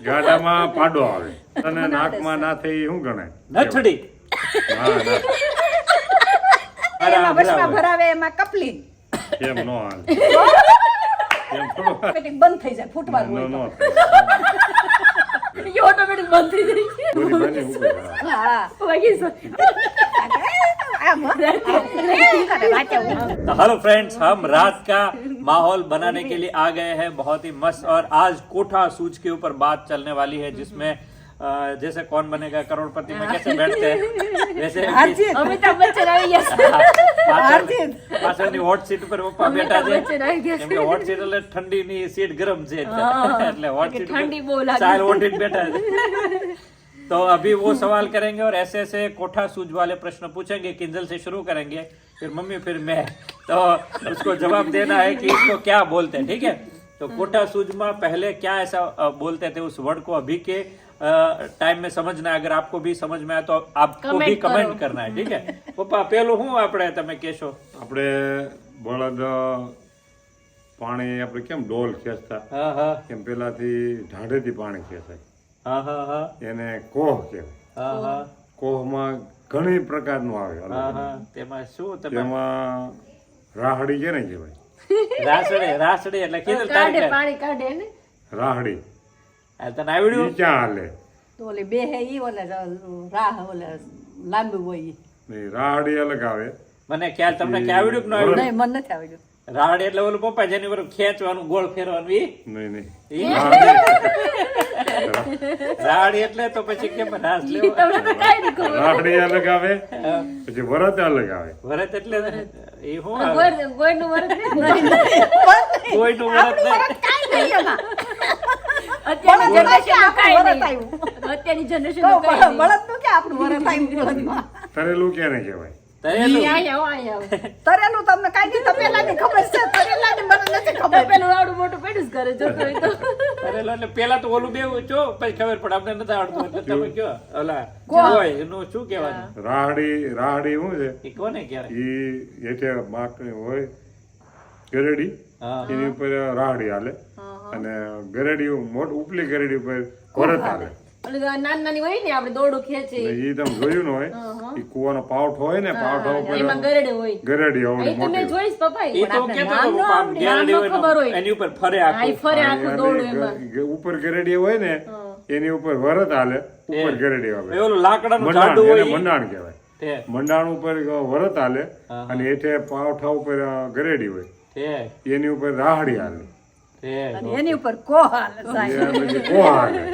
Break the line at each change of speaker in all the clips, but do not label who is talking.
ગાડામાં પાડો આવે અને નાકમાં ના થઈ શું ગણાય?
નથડી.
એમાં વસમાં ભરાવે એમાં કપલી
કેમ નો હાલ? કેમ થોડો
ઓટોમેટિક બંધ થઈ જાય ફૂટવાનું
નો
હોય
નો
તો.
એ ઓટોમેટિક બંધ થઈ જાય.
પૂરી બની ઉપર
હા
વાગી છે.
तो हेलो फ्रेंड्स, हम रात का माहौल बनाने के लिए आ गए हैं। बहुत ही मस्त। और आज कोठा सूज के ऊपर बात चलने वाली है, जिसमें जैसे कौन बनेगा करोड़पति में कैसे बैठते हैं वैसे
અમિતાભ બચ્ચન આવી ગયા
પાછળની હોટ સીટ પર પપ્પા બેઠા છે.
બચ્ચન આવી ગયા
કેમ કે હોટ સીટ એટલે ઠંડીની સીટ ગરમ છે એટલે હોટ સીટ
ઠંડી બહુ લાગે.
સાલ ઓઢીને બેઠા છે. तो अभी वो सवाल करेंगे और ऐसे ऐसे कोठा सूज वाले प्रश्न पूछेंगे। किंजल से शुरू करेंगे, फिर मम्मी, फिर मैं। तो उसको जवाब देना है कि इसको क्या बोलते हैं, ठीक है? तो कोठा सूज में पहले क्या ऐसा बोलते थे उस वर्ड को, अभी के टाइम में समझना है। अगर आपको भी समझ में आए तो आपको भी कमेंट करना है, ठीक है? पप्पा पेलो हूँ આપણે તમે કહેશો.
આપણે બળદ પાણી આપણે કેમ ડોલ ખેંચતા
હા હા
કેમ પેલાથી ઢાઢેથી પાણી ખેંચાય
હા હા હા
એને કોહ કહેવાય.
હા હા
કોહમાં ઘણી પ્રકારનું આવે અલગ
હા
અલગ.
હા તેમાં શું તમે
તેમાં રાહડી કેને કહેવાય?
રાસડી એટલે કીધું તારે
કાઢે
કે
પાણી કાઢે ને
રાહડી
આ તને આવડ્યું?
ઈ ક્યાં હાલે?
તો ઓલી બે હે ઈ ઓલે રાહ ઓલે લાંબુ હોય ઈ.
નહીં, રાહડી અલગ આવે.
મને ખ્યાલ તમને કે આવડ્યું કે ન આવડ્યું?
નહીં મને નથી આવડ્યું.
રાવડી એટલે ઓલું પપ્પા જેની પર ખેંચવાનું ગોળ ફેરવાનું ઈ?
નહીં નહીં
ઈ?
રાહડી
રાવડી એટલે તો પછી કેમ રાસ લેવો?
તમને તો કાંઈ નહીં ખબર.
રાહડી અલગ આવે પછી વરત અલગ આવે.
વરત એટલે એ શું આવે?
ગોળનું વરત નહીં.
કોઈનું વરત નહીં.
અત્યારની જનરેશન કાંઈ
વરત
નહીં.
આવ્યું.
અત્યારની જનરેશન
તો
કાંઈ નહીં.
બળદનું ક્યાં આપણું વરત આવ્યું બળદમાં?
તરેલું કેને કહેવાય?
તરેલું.
ઈ આયા, આયા.
તરેલું તમને કાંઈ નહીં તપેલાની ખબર છે તરેલાની મને નથી ખબર.
પેલું આવડું મોટું પેડું જ કરે જોતો હોય તો.
તરેલું એટલે પેલા તો ઓલું બેવું જો પછી ખબર પડે. અમને નથી આવડતું એટલે તમે કયો ઓલા
ગોળ.
હોય એનું શું કહેવાનું?
રાહડી શું છે?
એ કોને કહેવાય?
ઈ હેઠે માકડી હોય ગરેડી,
હા
એની ઉપર રાહડી હાલે અને ગરેડી મોટી ઉપલી ગરેડી ઉપર વરત હાલે.
ઓલી નાની નાની હોય ને આપણે દોરડું ખેંચે
એટલે ઈ તમે જોયું ન હોય ઈ કુવાનો પાવઠો હોય ને પાવઠા
એમાં
ઉપર
ગરડે હોય.
ગરેડી
એ
આવડી
તો મેં
મોટી
જોઈશ પપ્પા
એ તો કેતો હતો પપ્પા, આમ ગેરડી હોય
ખબર
ને,
હોય.
એની ઉપર ફરે
હા,
આખું.
ઈ ફરે આખું દોરડું એમાં.
ઉપર ગરેડી હોય ને એની ઉપર વરત હાલે, ઉપર ગરેડી
એ
આવે.
ઓલું લાકડાનું
મંડાણ,
જાડું હોય
એને
ઈ?
મંડાણ કહેવાય.
તે
મંડાણ ઉપર વરત હાલે અને હેઠે પાવઠા ઉપર ગરેડી હોય,
તે
એની ઉપર રાહડી હાલે.
તે
અને એની ઉપર કોહ હાલે સાહેબ.
એ પછી કોહ હાલે.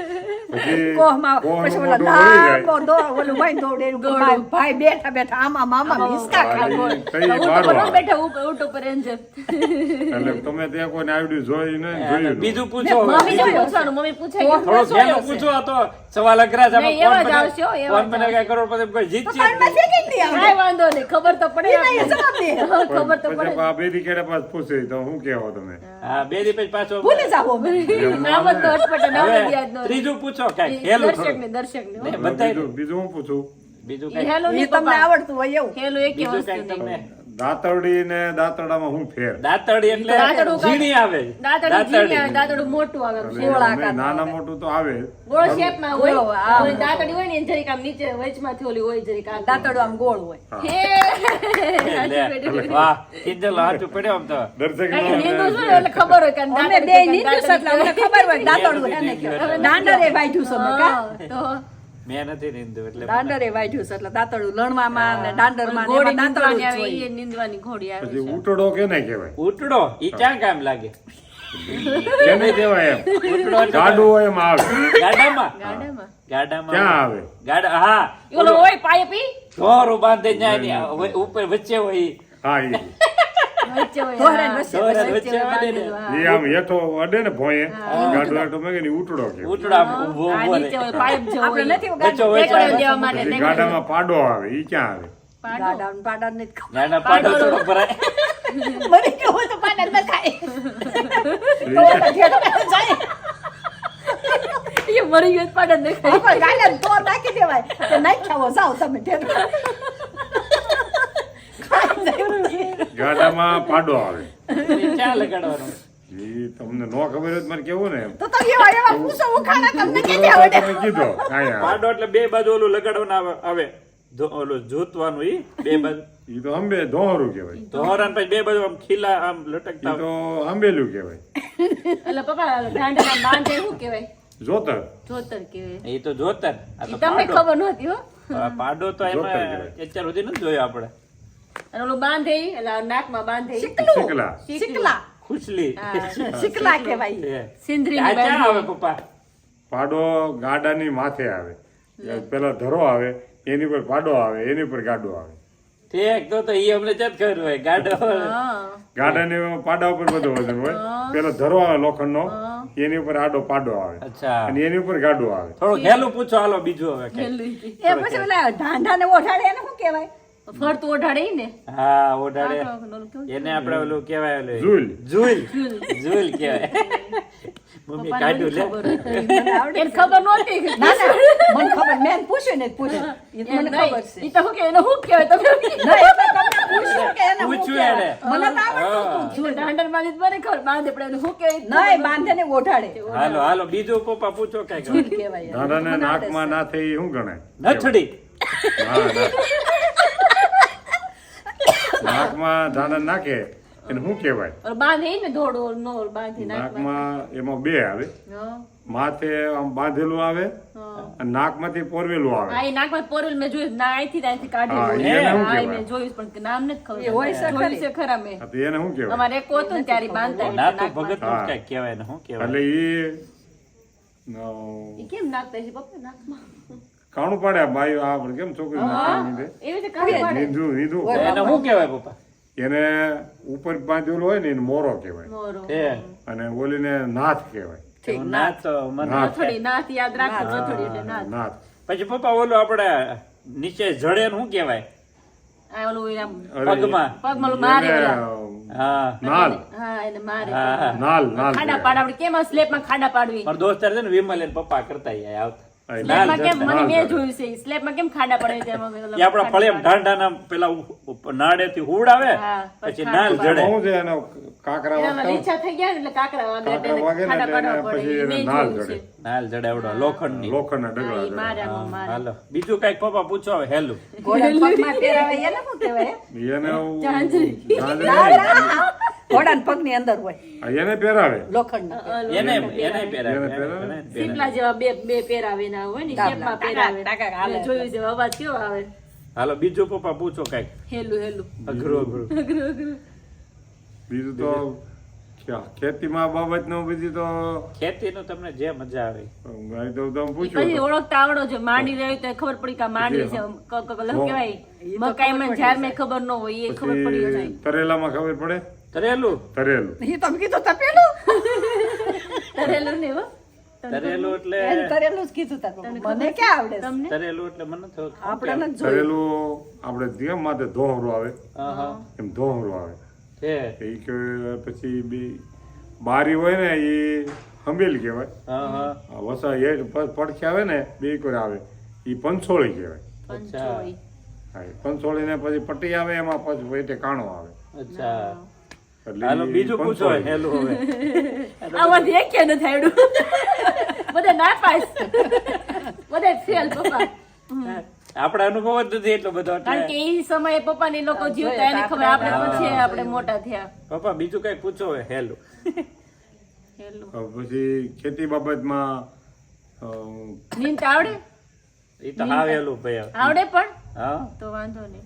પછી
કોહમાં
કોહનું
પછી ઓલા
મોઢું વળી જાય.
લાંબો ઓલું હોય દોડે એનું ભાઈ બેઠા બેઠા આમાં મામા હિસકા ખાય.
તઈ
ઊંટ
બારો
ઉપર
આવે.
બેઠા ઊંટ ઉપર એન્જર.
એટલે તમે ત્યાં કોઈને આવડ્યું જોયું ને જોયું ન.
બીજું પૂછો
મમ્મી જો પૂછવાનું મમ્મી પૂછે કે
થોડો ઘેલું પૂછો આ તો સવાલ અઘરા છે.
નહીં, એવા જ આવશે હો, એવા
કોણ બનેગા કરોડપતિ કોઈ જીતશે જ
કાનમાં
નહીં.
છે કે નહીં આવે?
કાંઈ વાંધો નહીં ખબર તો પડે
એ નહીં, જવાબ દે.
હા, ખબર તો
પછી
પડે
આ બેદી કેડે પાસ પૂછે તો શું કહેવો તમે?
હા બે દી પછી પાછો
ભૂલી જાઓ અમે.
નામ જ તો અટપટો નામ જ
હવે
યાદ ન રહે.
ત્રીજું પૂછો કાંઈ હેલું
દર્શક
થોડું.
ને દર્શક ને
નહીં, બધાય
બીજું હું પૂછું?
બીજું
ઈ
કાંઈ
હેલો
એ
નહીં
તમને
પપ્પા.
આવડતું હોય એવું.
હેલો એકે
બીજું
વસ્તુ
કાંઈ
નહીં.
તમને
દાંતરડી ને દાંતરડામાં શું ફેર?
દાંતરડી એટલે
દાંતરડું
ઝીણી આવે.
દાંતરડું ઝીણી આવે, દાંતરડું મોટું આવે.
એટલે
ગોળાકાર
અમે નાના મોટું તો આવે જ.
ગોળ શેપમાં હોય.
ગોળ, હા.
ઓલી દાંતરડી હોય ને એની જરીક આમ નીચે વચમાંથી ઓલી હોય જરીક આમ.
દાંતરડું આમ ગોળ હોય.
હે.
લે, વાહ કિંજલ હાચું પડ્યો આમ તો.
દર્શક
કારણ કે હિન્દુ છું ને એટલે ખબર હોય કે
અમે
દાંતરડું
બે
કે
નીંદુ છે એટલે અમને ખબર હોય દાંતરડું એને કહેવાય. દાંડરે વાઢ્યું છે અમે કા?
હા, તો
મેં નથી નીંદું એટલે
દાંડરે વાઢ્યું છે એટલે દાંતરડું લણવામાં ને દાંડરમાં ને
ઘોડી
એમાં દાંતરડું
નીંદવાની
જ
આવે,
હોય.
ઈ નીંદવાની ઘોડી આવે
પછી
છે.
ઉટડો કેને કહેવાય?
ઉટડો ઈ ક્યાં કામ લાગે?
કેને કહેવાય એમ?
ઉટડો એટલે
ગાડું હોય એમ આવે.
ગાડામાં
ગાડામાં.
ગાડામાં
ક્યાં આવે?
ગાડા હા
ઈ ઓલો હોય પાઇપી
ઢોરું બાંધે જાય ને ઉપર વચ્ચે હોય ઈ.
હા ઈ
વચ્ચે હોય.
ધોરણ
હા.
વચ્ચે
ધોરણ
વચ્ચે
વચ્ચે
હોય
આવે ને.
બાંધેલું, હા.
એ આમ હેઠો અડે ને ભોંયે ગાડું હેઠો મેં કીધું ઉટડો કહેવાય.
ઉટડામાં ઊભો
આ
ઊભો
નીચે
રહે.
હોય, પાઇપ જેવો
આપણે
હોય.
નથી
વચ્ચો
ગાંડું.
વચ્ચે
ટેકડો દેવા માટે
પછી
ટેકડો.
ગાડામાં પાડો આવે. ઈ ક્યાં આવે?
પાડો.
ગાડામાં પાડાને જ ખાવ.
નાના પાડો થોડો ભરાય.
મને કેવું તો પાડા ન ખાય.
ઈ
તો ઓલા ઠેઠ જાય.
ઈ મરી ગયો પાડો ને ખાય.
આપણે ગાડાને તો નાખી દેવાય. કે નાખ્યા હો, જાઓ તમે ઠેઠ. ખાઈ જાય.
ગાડામાં પાડો આવે.
ઈ ક્યાં લગાડવાનો?
ઈ તમને નો ખબર હોય તો મને કેવું ને એમ.
તો એવા એવા પૂછો ઉખાણા તમને
હું તો
ક્યાંથી આવડે?
તમે કીધો કાંઈ આવે.
પાડો એટલે બે બાજુ ઓલું લગાડવાનું આવે ઓલું જોતવાનું ઈ બે બાજુ
ઈ તો અંબે ધોહરું કહેવાય.
ધોરણ પછી બે બાજુ આમ ખીલા આમ લટકતા
ઈ તો અંબેલું કહેવાય.
એટલે પપ્પા ઢાંઢાના બાંધે શું કહેવાય?
જોતર.
જોતર કહેવાય.
એ તો જોતર આ
ઈ
તો
તમને
પાડો.
ખબર નહોતી હો.
પાડો તો
જોતર
એમાં
કહેવાય.
અત્યાર સુધી નથી જોયો આપણે
અને ઓલું બાંધે ઈ, એટલે આ નાકમાં બાંધે ઈ.
શીકલા.
શીકલા
ખુશલી
શીકલા કહેવાય.
સિંદરી
આ ક્યાં આવે પપ્પા
પાડો ગાડાની માથે આવે. પેલા ધરો આવે એની પર પાડો આવે એની પર ગાડો આવે.
ઠીક તો ઈ અમને જ ખબર હોય ગાડો
હા.
ગાડાની પાડા ઉપર બધું વજન હોય. પેલો ધરો આવે લોખંડનો એની ઉપર આડો પાડો આવે
અચ્છા
અને એની ઉપર ગાડો આવે.
થોડું ઘેલું પૂછો હાલો બીજું હવે કઈ.
પેલું ઈ.
એ પછી ઓલા ઢાંઢાને ઓઢાડે એને શું કહેવાય?
ફરતું ઓઢાડે ઈ ને.
હા ઓઢાડે
ઓલું કેવું?
એને આપણે ઓલું કેવાય ઓલું
ઝૂલ.
ઝૂલ કહેવાય મમ્મી કાઢ્યું લે
મને આવડે.
એને ખબર નહોતી.
ના ના મને ખબર મેં પૂછ્યું ને પૂછ્યું ઈ તો મને ખબર છે.
ઈ તો શું કે એને શું કહેવાય તમે?
ના એ તો તમને પૂછ્યું કે એને શું
પૂછ્યું
કહેવાય?
એને.
મને તો આવડતું હતું.
જો ઢાંઢર બાંધી તો મને ખબર બાંધે પણ એને શું કહેવાય?
ના એ બાંધે ને ઓઢાડે
હાલો હાલો બીજું પપ્પા પૂછો કઈ
ઝૂલ કહેવાય.
દાદાને નાકમાં ના થઈ શું ગણાય?
નથડી
ના, ના. નાકમાં દાદા નાખે એને શું કહેવાય?
ઓલું બાંધે ઈ ને ધોળું ઓલું નો ઓલું બાંધી નાકમાં.
નાકમાં એમાં બે આવે.
હા.
માથે આમ બાંધેલું આવે અને નાકમાંથી પોરવેલું આવે.
હા, ઈ નાકમાં પોરેલ મેં જોયું ના અહીંથી ત્યાંથી
હા,
કાઢેલું.
એને શું
હા, ઈ
કહેવાય?
મેં જોયું પણ નામ નથી ખબર.
એ હોય છે
જોયું છે ખરા મેં.
હા, તો એને શું કહેવાય?
અમારે એક હતું ને ત્યારે ઈ બાંધતા એવી
ના
રીતે
તો ભગત
હા.
નું કઈ કહેવાય ને શું કહેવાય
એટલે ઈ
ઈ કેમ નાખતા છે પપ્પા નાકમાં?
કાણું પાડે બાઈ આ આપણે કેમ છોકરી નાખવાની દે
એવી રીતે કાઢી પાડે.
નીંદું નીંદું
એને શું કહેવાય પપ્પા
એને ઉપર બાંધેલું હોય ને એને મોરો કહેવાય
મોરો.
હે
અને ઓલીને નાથ કહેવાય.
ના તો મને
નાથ.
નથડી, નાથ યાદ રાખો, નથડી એટલે નાથ.
નાથ.
પછી પપ્પા ઓલું આપણે નીચે જડે ને શું કહેવાય
આ ઓલું આમ
અરે,
પગમાં
પગમાં ઓલું મારે
એને,
ઓલા.
હા
નાલ
હા, એને મારે.
હા
નાલ નાલ
ખાડા
કહેવાય.
પાડવા કેમ આ સ્લેબમાં ખાડા પાડવી?
મારા દોસ્તાર છે ને વિમલ એને પપ્પા કરતા ઈ આવતા
હા,
સ્લેબમાં કેમ મને
નાલ
મેં
જડે.
જોયું છે ઈ સ્લેબમાં કેમ ખાડા પડે છે એમાં ઓલા
એ આપણા ફળિયામ ઢાંઢાના પેલા નાડેથી હુડ આવે
હા,
પછી
ખાડા
નાલ જડે
શું છે એનો કાકરા
એનામાં
વાગતા
લીચા થઈ ગયા ને એટલે કાકરા વાગે એટલે
કાકરા વાગે ને
ખાડા
એટલે
પાડવા
એને
પડે.
પછી
ઈ
એને
મેં
નાલ
જોયું
જડે.
છે.
નાલ જડે આવડો લોખંડની
લોખંડના
હા,
ડગલા
ઈ
જડે.
મારે આમાં મારે.
હાલો બીજું કઈક પપ્પા પૂછો હવે હેલું
ઘોડા પગમાં પહેરાવે એને શું કહેવાય?
એને
ઝાંઝરી.
ઘોડાના પગની અંદર હોય
એને પહેરાવે.
લોખંડની.
એને પહેરાવે
એને પહેરાવે.
એને પહેરાવે.
સીપલા જેવા બે પહેરાવે ના હોય ને શેપમાં પહેરાવે.
ટાકા હાલે.
મેં જોયું છે અવાજ કેવો આવે?
હાલો બીજું પપ્પા પૂછો કઈક
હેલું હેલું.
અઘરું અઘરું
બીજું તો ખેતીમાં બાબતનું બીજું તો
ખેતીનું તમને જે મજા આવે
મેં તો તમે
ઈ
પૂછ્યું
પછી
તો.
ઓળખતા આવડો છે માંડી રહ્યું તો ખબર પડી કે આ માંડી છે કેવાય મકાઈમાં ઝાડમાં ખબર ન હોય એ ખબર પડી જાય.
પછી તરેલામાં ખબર પડે?
તરેલું
તરેલું.
ઈ તમે કીધું તપેલું
તરેલું ને હો.
તરેલું એટલે
એને તરેલું જ કીધું તા. મને ક્યાં આવડે છે?
તમને
તરેલું એટલે મને તો
આપણે નથી જોયું.
તરેલું આપણે જેમ માથે ધોહરું આવે
હા હા
એમ ધોહરું આવે.
છે
એ કે પછી બી બારી હોય ને એ હંબેલ કહેવાય.
હા હા
આ વસા એ પડખે આવે ને બે કોઈ આવે એ પંચોળી કહેવાય.
પંચોળી.
હા, એ પંચોળીને પછી પટ્ટી આવે એમાં પછી પેટે કાણો આવે.
અચ્છા
એટલે
હાલો
ઈ
બીજું પૂછો
પંચોળી.
હેલું હવે
આમાંથી એક કે નથી આવડ્યું. બધા નાપાસ. બધા ફેલ પપ્પા.
આપણા અનુભવ જ નથી એટલો બધો
કારણ કે
એટલે
એ સમયે પપ્પાની લોકો જીવતા એને ખબર આપણે પછી આપણે મોટા થયા.
પપ્પા બીજું કઈ પૂછો હવે હેલું
હેલું.
પછી ખેતી બાબતમાં
નીંદતા આવડે?
એ તો હાવ હેલું ભાઈ હવે.
આવડે પણ
હા
તો વાંધો નહીં.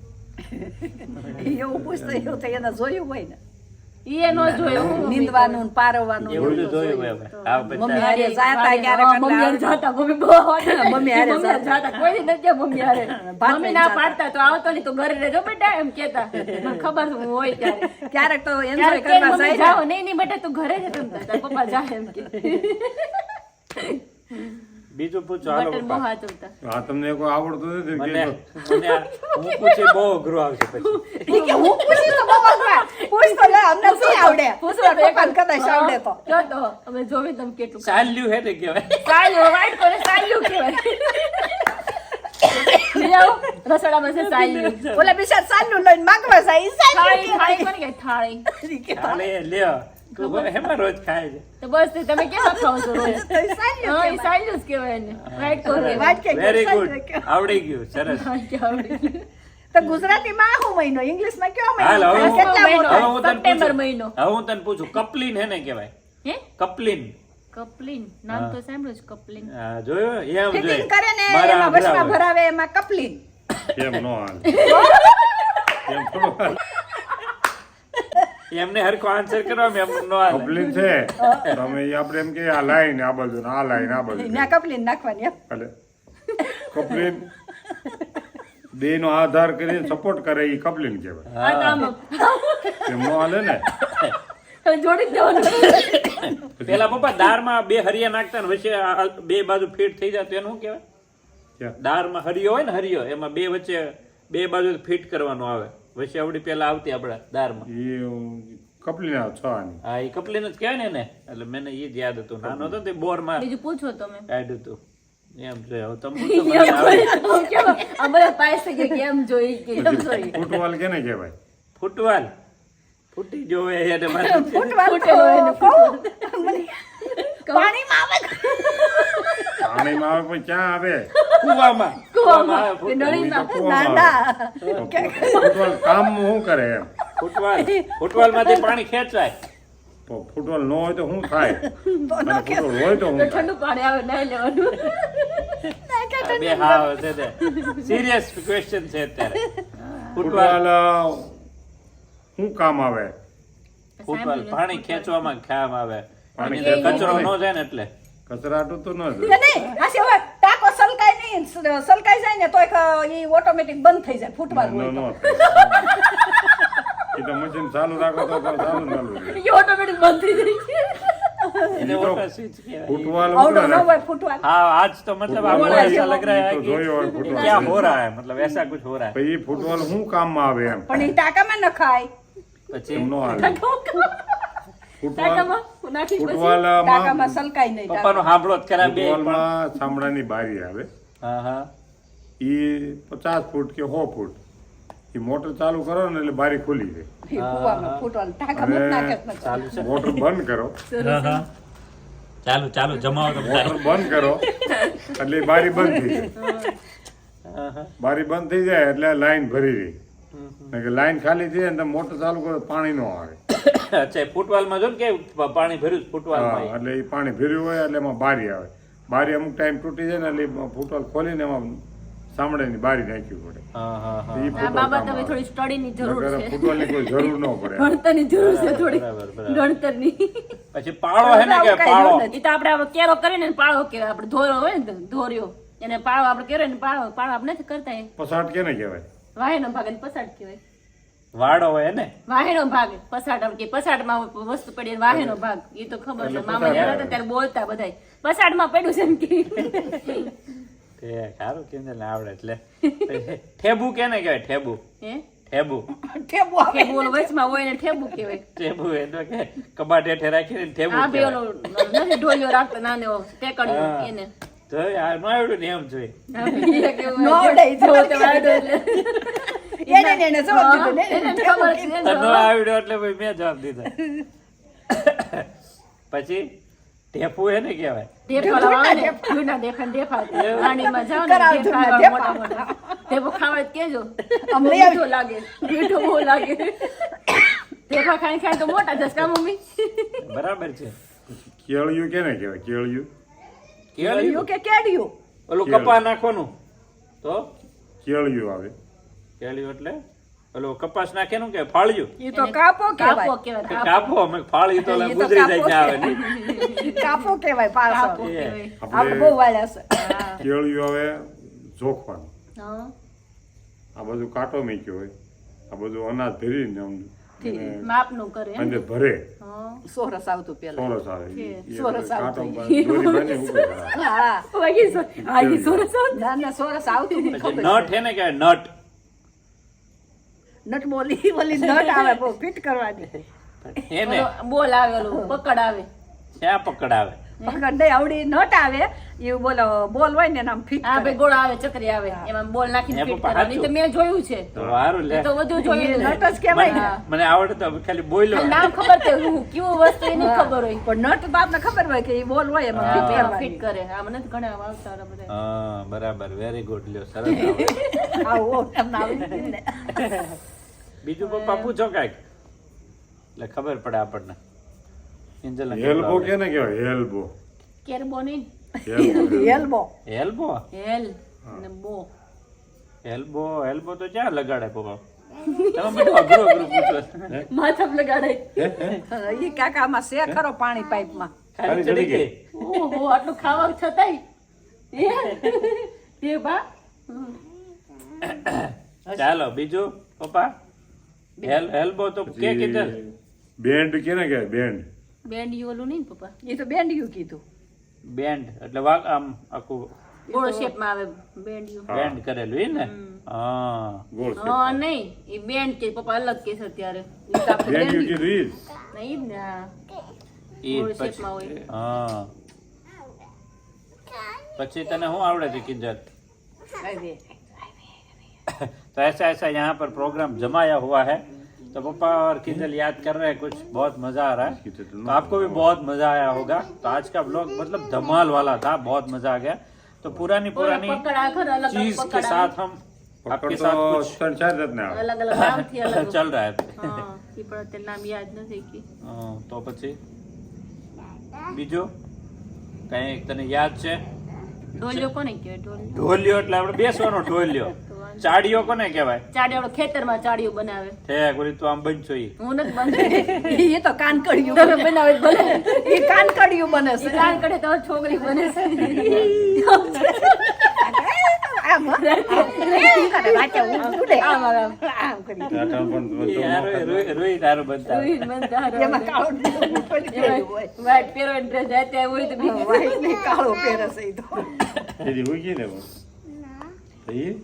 એવું પૂછતો એવું તો એને જોયું હોય ને
ઈ નો જોયું.
નીંદવાનું ને પારવવાનું
એવું બધું જોયું હોય હવે. આ
મમ્મી
બધા
હારે જાતા ક્યારેક એટલે
મમ્મી હારે જાતા. મમ્મી બહુ આવડે.
મમ્મી હારે
મમ્મી હારે જાતા. કોઈ નથી ગયા મમ્મી હારે.
ભાત
મમ્મી
લઈને
ના
જાતા.
પાડતા તો આવતો નહીં તો ઘરે રહેજો બેટા એમ કેતા. મને ખબર છે હું હોય ત્યારે.
ક્યારેક તો એન્જોય
ત્યારે કે
કરવા
મમ્મી
જાય
જાઓ. નહીં નહીં બેટા તું ઘરે જ રમતા. તારા પપ્પા જાય એમ કે.
બીજું પૂછો હાલો
બટન બહુ
પપ્પા
હાચવતા.
આ તમને કોઈ આવડતું નથી
મને
કે
મને હું પૂછી બહુ અઘરું આવશે પછી
ઈ કે હું પૂછીશ તો બહુ અઘરા. પૂછ તો લે અમને શું આવડે પૂછવા પપ્પાને કદાચ આવડે તો
જો તો અમે જોવી તમે કેટલું
ચાલ્યું હે ને કહેવાય
સાલ્યું વાઈટ કોને સાલ્યું કહેવાય. લઈ આવો. રસોડામાં છે સાલ્યું.
ઓલા બિચાર સાલું લઈને માંગવા જાય ઈ સાલું
થાળી થાળી કોને કહે થાળી.
કે
હાલે લ્યો તો એમાં રોજ ખાય છે.
તો બસ તે તમે કેવા ખાવ છો રોજ?
તો એ સાલ્યું
હા, એ
કહેવાય.
સાલ્યું જ કહેવાય ને. White coat કહેવાય.
વાત કે
વેરી
સાલ્યું
ગુડ,
કહેવાય.
આવડી ગયું, સરસ.
તો ગુજરાતીમાં આહુ મહિનો, ઇંગ્લિશમાં કયો
હાલ,
મહિનો?
હવે
કેટલા
મહિનો.
મોટા?
હવે હું તને
સપ્ટેમ્બર
પૂછું.
મહિનો.
હવે હું તને પૂછું, કપલીન હેને કહેવાય?
હે?
કપલીન.
કપલિંગ નામ તો સાંભળ્યું છે, કપલિંગ.
હા, જોયું? એમ
ફિટિંગ
જોઈએ.
કરે ને
મારા
એમાં વચમાં
આંગળા હોય.
ભરાવે એમાં કપલીન.
એમ નો હાલ એમ થોડું હાલે.
એમને હરખો આન્સર કરવા એમ નો હાલે.
કપલિંગ છે તમે ઈ આપણે એમ કે આ લાઈન આ બાજુ ને આ લાઈન આ બાજુ
ના કપલીન નાખવાની એમ.
એટલે કપલિંગ બે નો આધાર કરીને સપોર્ટ કરે ઈ કપલિંગ કહેવાય.
આ તો આમ
એમ નો હાલે ને.
જોડી જ દેવાનું.
પેલા પપ્પા દાળમાં બે હરિયા નાખતા ને વચ્ચે બે બાજુ ફિટ થઈ જાય તો એનું શું કહેવાય?
ક્યાં?
દાળમાં હરિયો હોય ને, હરિયો એમાં બે વચ્ચે બે બાજુ ફિટ કરવાનું આવે, વચ્ચે આવડી પેલા આવતી આપડા દાળમાં.
ઈ કપલિંગ આ છ આની.
હા, એ કપલીન જ કહેવાય ને એને. એટલે મને એ જ યાદ હતું, નાનો હતો તે બોરમાં
બીજું પૂછો તમે.
કાઢ્યું હતું. એમ છે. હવે તમે પૂછો, મને આવડે.
આ બધા પાસ થઈ ગયા કે એમ જોઈ કે એમ જોઈ.
ફૂટબોલ કેને કહેવાય?
ફૂટવાલ ફૂટી જોવે એને મારે.
ફૂટવાલ
ફૂટેલો હોય ને
તો કહું. પાણીમાં આવે.
પાણીમાં આવે પણ ક્યાં આવે?
કુવામાં કુવામાં આવે
કે
ફૂટવાલ.
નળીમાં.
કૂવામાં
ના
આવે.
ના
ફૂટબોલ કામ શું કરે એમ?
ફૂટવાલમાંથી પાણી ખેંચાય.
તો ફૂટબોલ ન હોય તો શું થાય? અને ફૂટબોલ હોય તો
તો
શું થાય?
ઠંડુ પાણી આવે નાઈ લેવાનું.
આ બે હા છે તે સિરિયસ ક્વેશ્ચન છે અત્યારે. ફૂટવાલ
ફૂટબોલ શું કામ આવે?
ફૂટવાલ પાણી ખેંચવામાં કામ આવે.
પાણી
એની અંદર કચરો
ખેંચવામાં
ન જાય ને એટલે.
કચરાટું તો ન જ
એટલે નહીં આ સિવાય ટાંકો સલકાય નહીં, સલકાઈ જાય ને તો ઈ ઓટોમેટિક બંધ થઈ જાય ફૂટવાલ હોય
ન
તો.
થાય. એ તો મશીન ચાલુ રાખો તો ચાલુ રહે.
એ ઓટોમેટિક બંધ થઈ જાય.
એને
એ તો
water switch કહેવાય.
ફૂટબોલ
આવડો
ઉતરે
ન
ને.
હોય ફૂટવાલ.
हाँ आज तो मतलब आपको
फुटबॉल
ऐसा
है।
लग रहा है
तो
कि
जोयो और फुटबॉल
क्या
है।
हो रहा है, मतलब ऐसा कुछ हो रहा है.
પછી ઈ ફૂટબોલ શું કામમાં આવે એમ?
પણ ઈ ટાંકામાં ન ખાય.
પછી
એમ નો હાલે. ફૂટબોલ
ટાંકામાં નાખી પછી
ફૂટબોલમાં
ટાંકામાં સલકાય નહીં.
પપ્પાનો સાંભળો જ ખરા બે પણ.
ફૂટબોલમાં ચામડાની બારી આવે.
હા હા
ઈ 50 ફૂટ કે 100 ફૂટ. ઈ મોટર ચાલુ કરો ને એટલે બારી ખુલી જાય.
ઈ કૂવામાં ફૂટવાલ ટાંકામાં જ નાખે જ નથી.
ચાલુ છે.
મોટર બંધ કરો.
ચાલુ ચાલુ જમાવો તો
મોટર બંધ કરો એટલે ઈ બારી બંધ થઈ જાય. બારી બંધ થઈ જાય એટલે લાઈન ભરી રહી. કે લાઈન ખાલી થઈ જાય ને તમે મોટર ચાલુ કરો તો પાણી નો આવે.
અચ્છા ફૂટવાલમાં જો ને કે પાણી ભર્યું છે
હા,
ફૂટવાલમાં.
એટલે એ પાણી ભર્યું હોય એટલે એમાં બારી આવે. બારી અમુક ટાઈમ તૂટી જાય ને એટલે ઈ ફૂટવાલ ખોલીને એમાં ચામડાની બારી નાખવી પડે.
હા હા હા
ઈ
આ
ફૂટવાલ
બાબા
કામ
તમે
આવે.
થોડી સ્ટડીની જરૂર
નકર
છે.
ફૂટવાલની કોઈ જરૂર ન પડે.
ભણતરની જરૂર છે થોડી.
બરાબર બરાબર.
ગણતરની.
પછી પાળો હે ને કે પાળો.
એ તો આપણે આવો કેરો કરીને પાળો કહેવાય. આપણે ધોરો હોય ને ધોર્યો એને પાળો આપણે કેરો ને પાળો આપણે નથી કરતા એ
પસાટ કેને કહેવાય?
વાહેનો ભાગ અને પસાટ કહેવાય.
વાડો હોય ને.
વાહેનો ભાગ પસાટ આમ કે પસાટમાં વસ્તુ પડી અને વાહેનો ભાગ એ તો ખબર છે.
એટલે
મામા
પસાટ
જરા હતા ત્યારે બોલતા બધાય પસાટમાં પડ્યું છે એમ કે
તે સારું કેમ ને આવડે એટલે. ઠેબુ કેને કહેવાય? ઠેબુ
હે
ઠેબુ
ઠેબુ આવે.
ઠેબુ ઓલો વચમાં હોય ને ઠેબુ કહેવાય.
ઠેબુ એટલે કે કબાટ હેઠે રાખીને ઠેબુ
આ બે
કહેવાય.
ઓલો નથી ઢોલિયો રાખતો નાનો ટેકડીયો
હા.
એને
તો આ નો આવડ્યું ને એમ જોઈ.
નો આવડે ઈ
જો
જવાબ
તમે આવડે એટલે.
એને જવાબ દીધો ને
એને
એને
ખબર
ઠેબુ
છે,
કીધું.
તો નો આવડ્યો એટલે ભાઈ મેં જવાબ દીધા. પછી ઢેફુ એને કહેવાય.
ઢેફા આવે ને, જૂના ઢેફા ને ઢેફા. વાડીમાં જાઓ ને,
કરાવ
ઢેફા
જૂના
આવે
ઢેફા.
મોટા મોટા. ઢેફો ખાવા જ કહેજો.
આમ લઈ
મીઠો લાગે, મીઠો બહુ લાગે. ઢેફા ખાઈ ખાઈ તો મોટા થશે કા મમ્મી?
બરાબર છે.
કેળિયું કેને કહેવાય? કેળિયું
કેળિયું કે કેડિયું?
ઓલું કપા નાખવાનું તો
કેળિયું આવે.
કેળિયું એટલે ઓલું કપાસ નાખેનું કે ફાળ્યું
ઈ તો કાપો
કાપો
કહેવાય.
કહેવાય,
કે
કાપો.
કાપો અમે ફાળી તો
ઈ તો
ગુજરી જાય
કાપો
ત્યાં આવે ને.
કાપો કહેવાય પાછો.
કાપો
એ.
કહેવાય.
આપણે બહુ વાળ્યા છે.
હા.
કેળિયું આવે જોખવાનું.
હા.
આ બધું કાંટો મૂક્યો હોય. આ બધું અનાજ ભરીને આમ એને
માપનું કરે એમ.
અંદર ભરે.
હા.
સોરસ આવતું પેલા.
સોરસ આવે. ઈ
સોરસ
કાંટો
આવતું.
દોરી બાંધીને ઊભો કરે.
હા
વાગી સો- આ ઈ સરસ આવતું.
ના ના સોરસ આવતું મને
પછી
ખબર
નટ હે ને કે નટ
નટ બોલી ઓલી નટ આવે બહુ ફિટ કરવાની.
એને
ઓલો બોલ આવે ઓલું પકડ આવે.
ક્યાં પકડ આવે?
પકડ દે આવડી નટ આવે એ બોલો બોલ હોય ને આમ ફિટ
હા ભાઈ ગોળ આવે ચકરી આવે એમાં બોલ નાખીને
હે
ફિટ
પપ્પા,
કરવાની તો મેં જોયું છે
તો સારું લે
તો બધું જોયું છે.
નટ જ કહેવાય ને.
હા.
મને આવડે તો ખાલી બોલ્યો
ખાલી નામ ખબર છે હું કેવું વસ્તુ એ નહીં ખબર હોય
પણ નટ તો આપને ખબર હોય કે એ બોલ હોય એમાં ફિટ
ફિટ
કરવાની.
કરે આ મને તો ઘણા આવતા હતા બધા
હા બરાબર વેરી ગુડ લ્યો સરસ આવડે.
આવું એમને આવડી ગયું ને.
બીજું પપ્પા પૂછો કાંઈક એટલે ખબર પડે આપણને કિંજલને
હેલ્બો કેને કહેવાય હેલ્બો
કેરબો નહીં
એલ્બો.
હેલ્બો
હેલ અને બો
હેલ્બો તો ક્યાં લગાડે પપ્પા તમે બધું અઘરું અઘરું પૂછો
માથામાં લગાડાય
ઈ કાકામાં છે ખરો પાણી પાઇપમાં.
ખાલી ચડી ગઈ
ઓહો આટલું ખાવા છતાંય તે બા
ચાલો બીજું પપ્પા હેલ્બો તો કે કીધેલ
બેન્ડ કેને કહેવાય બેન્ડ
બેન્ડ ઓલું નહીં ને પપ્પા
એ તો બેન્ડિયું કીધું.
બેન્ડ એટલે વાગ આમ આખું
ગોળ શેપમાં આવે બેન્ડ
બેન્ડ કરેલું ઈ ને હા
ગોળ છે
હા નહીં એ બેન્ડ કે પપ્પા અલગ કે છે અત્યારે
ઈ તો આપણે
બેન્ડ
બેન્ડિયું.
કીધું ઈ જ.
નહીં જ ને આ
ઈ
ગોળ
પછી
શેપમાં હોય.
હા પછી તને શું આવડે છે કિંજલ तो ऐसा ऐसा यहाँ पर प्रोग्राम जमाया हुआ है तो पापा और किंजल याद कर रहे हैं कुछ बहुत मजा आ रहा है तो आपको भी बहुत मजा आया होगा तो आज का ब्लॉग मतलब धमाल वाला था बहुत मजा आ गया तो पुरानी पुरानी
પકડ આખર અલગ
चीज
અલગ
के
પકડ
साथ हम आपके साथ
તો
कुछ
ત્રણ ચાર જાતના આવે.
અલગ અલગ નામથી અલગ
चल रहा है
હા એ પણ અત્યારે નામ યાદ નથી કે
તો પછી બીજું કઈ તને યાદ છે
ઢોલિયો કોને કહેવાય ઢોલિયો
ઢોલિયો એટલે આપણે બેસવાનો ઢોલિયો ચાડીઓ કોને કહેવાય
ચાડીઓ આપણે ખેતરમાં ચાડીઓ બનાવે
ઠેક ઓલી તું આમ બનશો ઈ
હું નથી બનતી
એ તો કાનકડિયું
તમે બનાવે તો બને
એ કાનકડિયું બને છે.
કાન કરે તો છોકરી બને છે
આમ હો. એમ કરે વાંચે ઊંધું લે.
આમ આમ
આમ કરી.
આ કામ પણ
ઈ હારો રોઈ તારું બનતા
રોહિત બનતા હારો.
એમાં કાળો ડીલો પડી ગયો હોય.
વાઈટ પહેરવાની ડ્રેસ જાતે હોય તો બીજું
વાઈટ ને કાળો પહેરે છે ઈ તો.
એથી ઉગી ને પણ. ઈ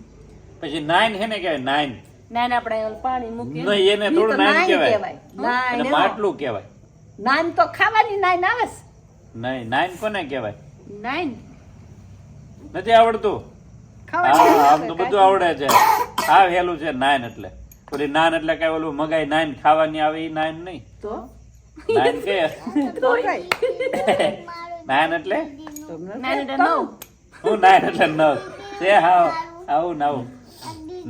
પછી નાઈન હે ને કહેવાય નાઈન
ના ના આપણે ઓલું પાણી મૂકીએ
નહીં એને
ઈ તો
થોડું નાઈન
નાઈન
કહેવાય
કહેવાય. નાઈન
એને
એવો.
માટલું કહેવાય
નાઈન તો ખાવાની નાઈન આવે છે.
નહીં નાઈન કોને કહેવાય
નાઈન
નથી આવડતું
ખાવાની
હા
નાઈન
આમ તો
આવે
બધું આવડે છે આ હેલું છે નાઈન એટલે ઓલી નાન એટલે કઈ ઓલું મગાઈ નાઈન ખાવાની આવે ઈ નાઈન નહીં
તો
નાઈન કે
તો કઈ
નાઈન એટલે
નાઈન એટલે નવ
હું નાઈન એટલે નવ છે હા આવું નવું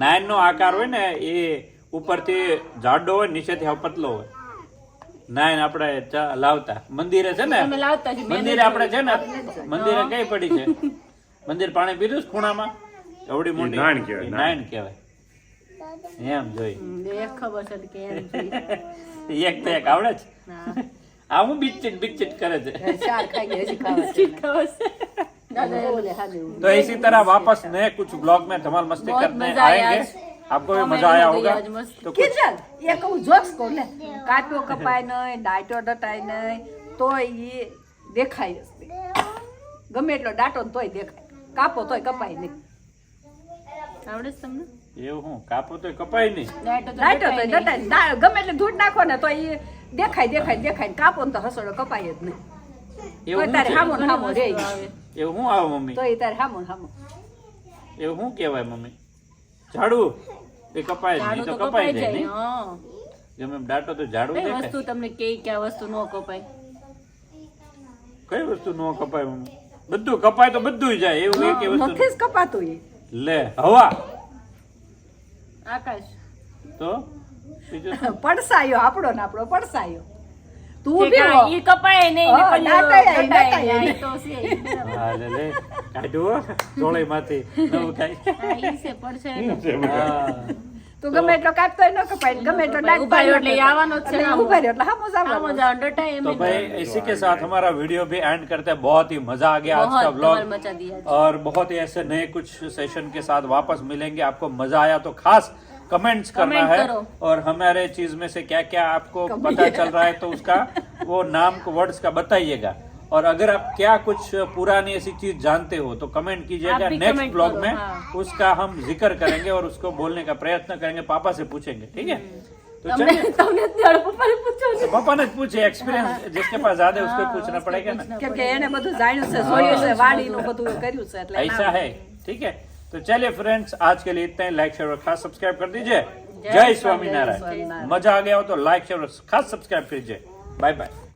નાઈન નો આકાર હોય ને એ ઉપરથી જાડો હોય નીચેથી હાવ પતલો હોય નાઈન આપણે લાવતા મંદિરે છે ને
તમે લાવતા જ મેં
મંદિરે આપણે છે ને મંદિરે કઈ પડી છે મંદિર પાણી પીધું છે ખૂણામાં એવડી મોટી
નાઈન કહેવાય,
ઈ નાઈન કહેવાય એમ જોઈ
એક ખબર છે કે એમ જોઈએ.
એક તો એક આવડે છે
હા.
આ હું બીચીટ કરે છે
ચાર ખાઈ હજી ખાવા
ખબર છે દાદા એવું
બોલે હાલે એવું.
तो इसी तरह वापस नए कुछ ब्लॉग में धमाल मस्ती
बहुत
करने
मजा आया
आएंगे
आज।
आपको भी
हमें
मजा आया
भी
होगा
आज मस्त।
तो कुछ
કિંજલ એ કહું જોક્સ કહું લે કાપ્યો કપાય નહીં ડાંટો ડટાય નહીં તોય એ દેખાય જ નહીં. ગમે એટલો ડાંટો ને તોય દેખાય કાપો તોય કપાય નહીં
આવડે છે તમને
એવું હું કાપો તો કપાય નહીં
ડાયટો તો
ડાંટો તોય
ડટાય નહીં.
ડટાય ગમે એટલે ધૂળ નાખો ને તો એ દેખાય કાપો ને તો હસડો કપાય જ નહીં
એવું
તોય તારે
હું છે?
હામો ને હામો રે
ઘણી વસ્તુ આવે.
એવું હું આવે મમ્મી
તોય તારે હામો ને હામો
એવું શું કહેવાય મમ્મી ઝાડુ એ કપાય જ નહીં
ઝાડુ
તો
તો
કપાય
કપાઈ
જાય
જાય
નહીં
હા
ગમે એમ ડાટો તો ઝાડુ
કઈ
દેખાય
વસ્તુ તમને કે આ વસ્તુ ન કપાય
કઈ વસ્તુ નો કપાય મમ્મી બધું કપાય તો બધું જાય એવું એક વસ્તુ
નથી જ કપાતું એ
લે હવા
આકાશ
તો બીજું શું?
પડસાયો આપણો ને આપણો પડસાયો તું
કે
ઊભી
કાંઈ
હો.
ઈ કપાય નહીં ને
હા,
પેલું
દાંતાય
ડટાય
દાંતાય
નહીં. આ તો છે ઈ બરાબર.
હા લે કાઢ્યું ચોળીમાંથી નવું કાંઈ
હા, ઈ છે પડશે એટલે.
હા
તું ગમે એટલો કાપતોય ન કપાય ને ગમે એટલો ડાંટ
ઉભા રહ્યો એટલે ઈ આવવાનો જ છે ને આમ.
ઉભા રહ્યો એટલે હામો જ
આમ
આવવાનો.
જ આવે, ડટાય એમ
तो
જ
भाई
આવે.
इसी के साथ हमारा वीडियो भी एंड करते हैं बहुत ही मजा आ गया आज का
बहुत
ब्लॉग
धमाल मचा दिया आज।
और बहुत ही ऐसे नए कुछ सेशन के साथ वापस मिलेंगे आपको मजा आया तो खास कमेंट्स करना
कमेंट
है
करो।
और हमारे चीज में से क्या क्या आपको पता चल रहा है तो उसका वो नाम को वर्ड्स का बताइएगा और अगर आप क्या कुछ पुरानी ऐसी चीज जानते हो तो कमेंट
आप
कीजिएगा
भी
नेक्स्ट
comment
ब्लॉग
करो,
में
हाँ।
उसका हम जिक्र करेंगे और उसको बोलने का प्रयत्न करेंगे पापा से पूछेंगे ठीक है तो चलिए
તમને ત્યારે પપ્પાને પૂછો
तो पापा ने पूछे एक्सपीरियंस जिसके पास ज्यादा है उसको पूछना पड़ेगा ना
કેમ કે એને બધું જાણ્યું છે જોયું છે વાડીનું બધું કર્યું છે એટલે
ऐसा है ठीक है तो चलिए फ्रेंड्स आज के लिए इतना ही लाइक शेयर और खास सब्सक्राइब कर दीजिए जय स्वामीनारायण मजा आ गया हो तो लाइक शेयर और खास सब्सक्राइब कीजिए बाय बाय